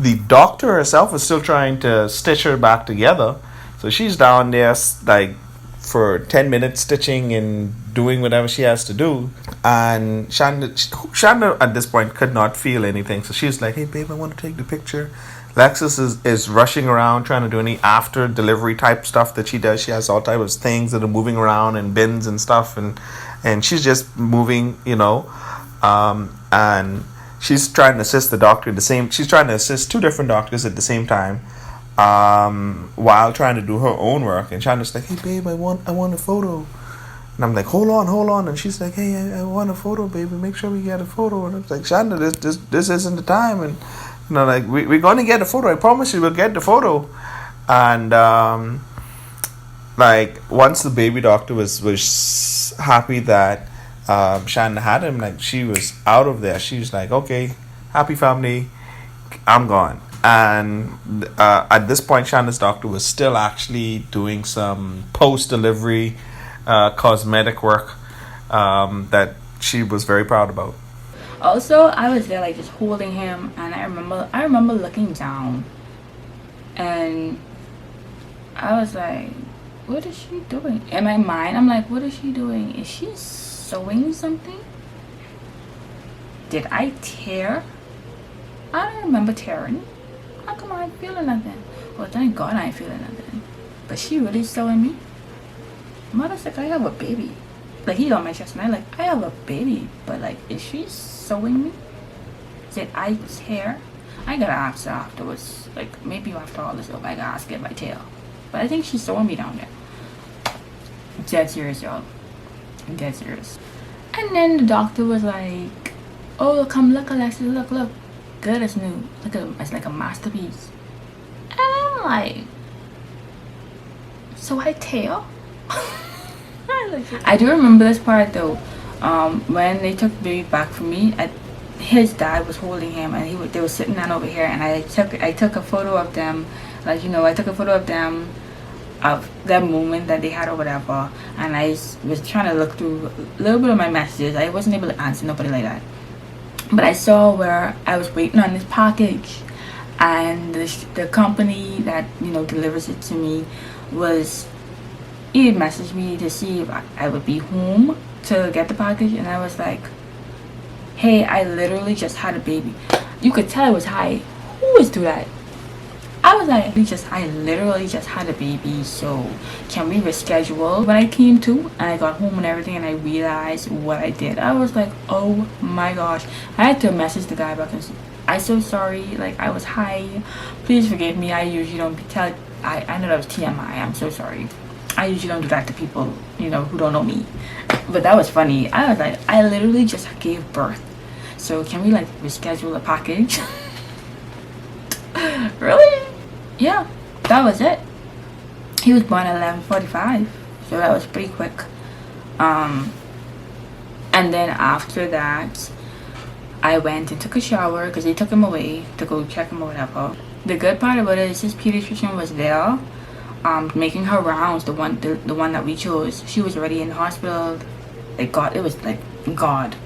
The doctor herself is still trying to stitch her back together. So she's down there like for 10 minutes stitching and doing whatever she has to do. And Shanda at this point could not feel anything. So she's like, hey babe, I want to take the picture. Lexus is rushing around trying to do any after delivery type stuff that she does. She has all types of things that are moving around and bins and stuff, and she's just moving, you know, and she's trying to assist the doctor she's trying to assist two different doctors at the same time, while trying to do her own work. And Shanda's like, hey babe, I want a photo. And I'm like, hold on. And she's like, hey, I want a photo, baby. Make sure we get a photo. And I was like, Shanda, this isn't the time. And you know, like we're going to get a photo. I promise you, we'll get the photo. And like once the baby doctor was happy that Shanda had him, like she was out of there. She was like, okay, happy family, I'm gone. And at this point, Shanda's doctor was still actually doing some post-delivery cosmetic work that she was very proud about. Also, I was there like just holding him, and I remember looking down, and I was like, what is she doing? In my mind, I'm like, what is she doing? Is she sewing something? Did I tear? I don't remember tearing. How come I ain't feeling nothing? Well, thank God I ain't feeling nothing. But she really sewing me? Mother's like, I have a baby. Like, he's on my chest, and I'm like, I have a baby. But like, is she sewing me? Did I tear? I gotta ask her afterwards. Like, maybe after all this, I gotta ask her if I tear. But I think she's sewing me down there. I'm dead serious, y'all. I'm dead serious. And then the doctor was like, oh, come look, Alexis, look. Good, it's new. Look at it, it's like a masterpiece. And I'm like, so I tear? I do remember this part though. When they took the baby back from me, his dad was holding him, and they were sitting down over here, and I took a photo of them, like, you know, I took a photo of them, of that moment that they had or whatever, and I was trying to look through a little bit of my messages. I wasn't able to answer nobody like that, but I saw where I was waiting on this package, and the company that, you know, delivers it to me was, he messaged me to see if I would be home to get the package, and I was like, hey, I literally just had a baby. You could tell I was high. Who would do that? I was like, I literally just had a baby, so can we reschedule? When I came to and I got home and everything, and I realized what I did, I was like, oh my gosh. I had to message the guy back and say, I'm so sorry, like, I was high, please forgive me. I usually don't tell. I know that was TMI, I'm so sorry. I usually don't do that to people, you know, who don't know me. But that was funny. I was like, I literally just gave birth, so can we like reschedule a package? Really? Yeah, that was it. He was born at 11:45, so that was pretty quick. And then after that, I went and took a shower because they took him away to go check him or whatever. The good part about it is his pediatrician was there, making her rounds. The one that we chose, she was already in the hospital. It was like God.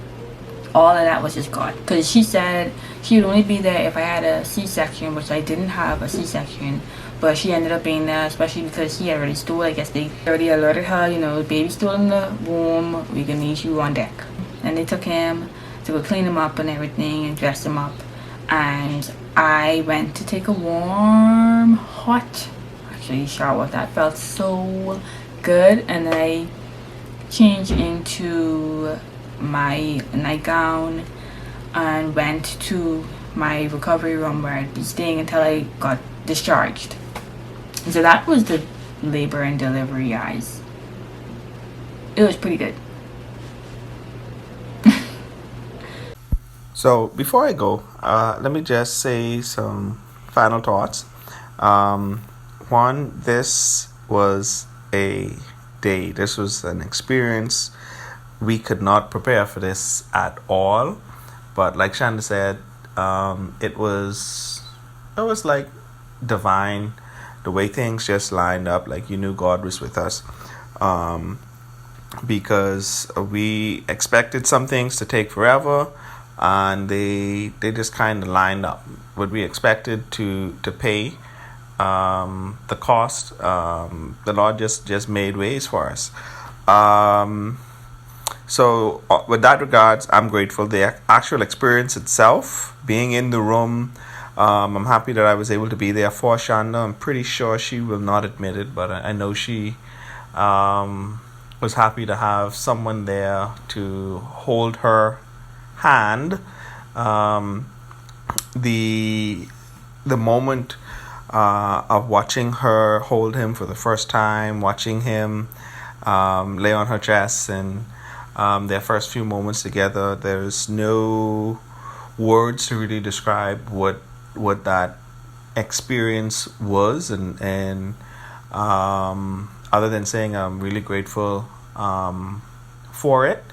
All of that was just God, because she said she would only be there if I had a C-section, which I didn't have a C-section, but she ended up being there, especially because he had already stool. I guess they already alerted her, you know, baby stool in the womb, we're gonna need you on deck. And they took him to go clean him up and everything and dress him up, and I went to take a warm, hot, actually shower. That felt so good. And then I changed into my nightgown and went to my recovery room where I'd be staying until I got discharged. So that was the labor and delivery, guys. It was pretty good. So before I go, let me just say some final thoughts. One, this was a day. This was an experience. We could not prepare for this at all, but like Shannie said, it was like divine. The way things just lined up, like you knew God was with us, because we expected some things to take forever, and they just kind of lined up. What we expected to pay, the cost, the Lord just made ways for us. So with that regards, I'm grateful. The actual experience itself, being in the room, I'm happy that I was able to be there for Shanda. I'm pretty sure she will not admit it, but I know she was happy to have someone there to hold her hand. The moment of watching her hold him for the first time, watching him lay on her chest, and their first few moments together, there's no words to really describe what that experience was, and other than saying I'm really grateful for it,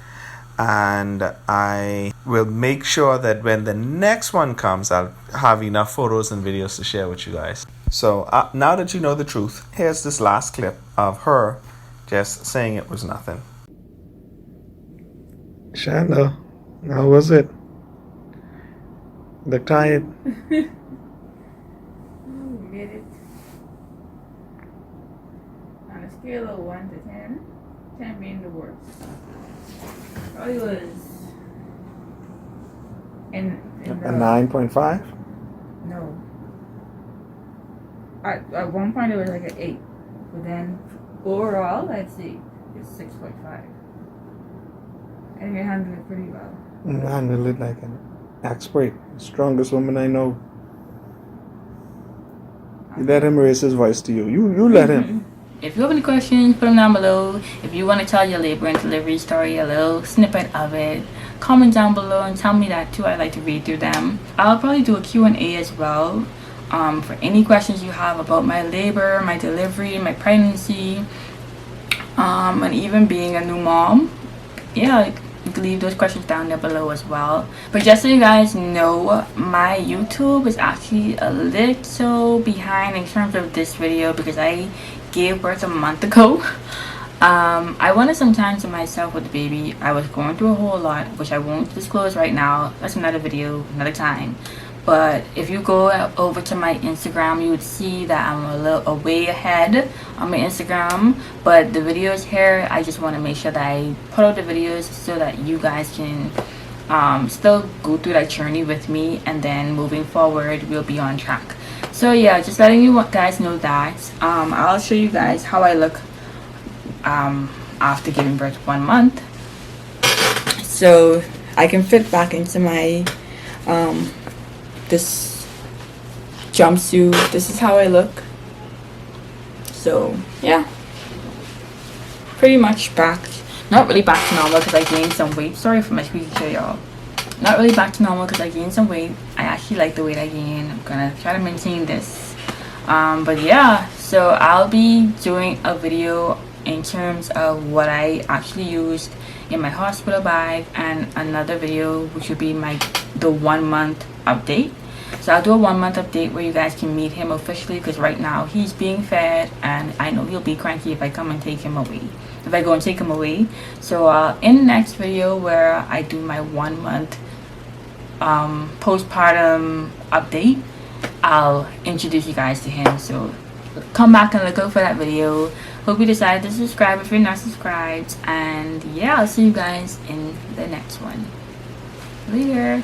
and I will make sure that when the next one comes, I'll have enough photos and videos to share with you guys. So now that you know the truth, here's this last clip of her just saying it was nothing. Shanda, how was it? The tired? We did it. On a scale of 1 to 10, 10 being the worst. Probably was in A the 9.5? no. At one point it was like an 8, but then overall I'd say it's 6.5. And you handled it pretty well. I handled it like an expert. Strongest woman I know. You let him raise his voice to you. You let him. If you have any questions, put them down below. If you want to tell your labor and delivery story, a little snippet of it, comment down below and tell me that too. I like to read through them. I'll probably do a Q&A as well, for any questions you have about my labor, my delivery, my pregnancy, and even being a new mom. Yeah, you can leave those questions down there below as well. But just so you guys know, my YouTube is actually a little behind in terms of this video because I gave birth a month ago. I wanted some time to myself with the baby. I was going through a whole lot, which I won't disclose right now. That's another video, another time. But if you go over to my Instagram, you would see that I'm a little way ahead on my Instagram. But the videos here, I just want to make sure that I put out the videos so that you guys can still go through that journey with me, and then moving forward we'll be on track. So yeah, just letting you guys know that I'll show you guys how I look after giving birth 1 month, so I can fit back into my this jumpsuit. This is how I look. So yeah, pretty much back, not really back to normal because I gained some weight. Sorry for my squeaky chair, y'all. Not really back to normal because I gained some weight. I actually like the weight I gained. I'm gonna try to maintain this. But yeah, so I'll be doing a video in terms of what I actually used in my hospital bag, and another video which would be the 1 month update. So I'll do a 1 month update where you guys can meet him officially, because right now he's being fed and I know he'll be cranky if I come and take him away, if I go and take him away. So in the next video where I do my 1 month postpartum update, I'll introduce you guys to him. So come back and look out for that video. Hope you decide to subscribe if you're not subscribed, and yeah, I'll see you guys in the next one. Later.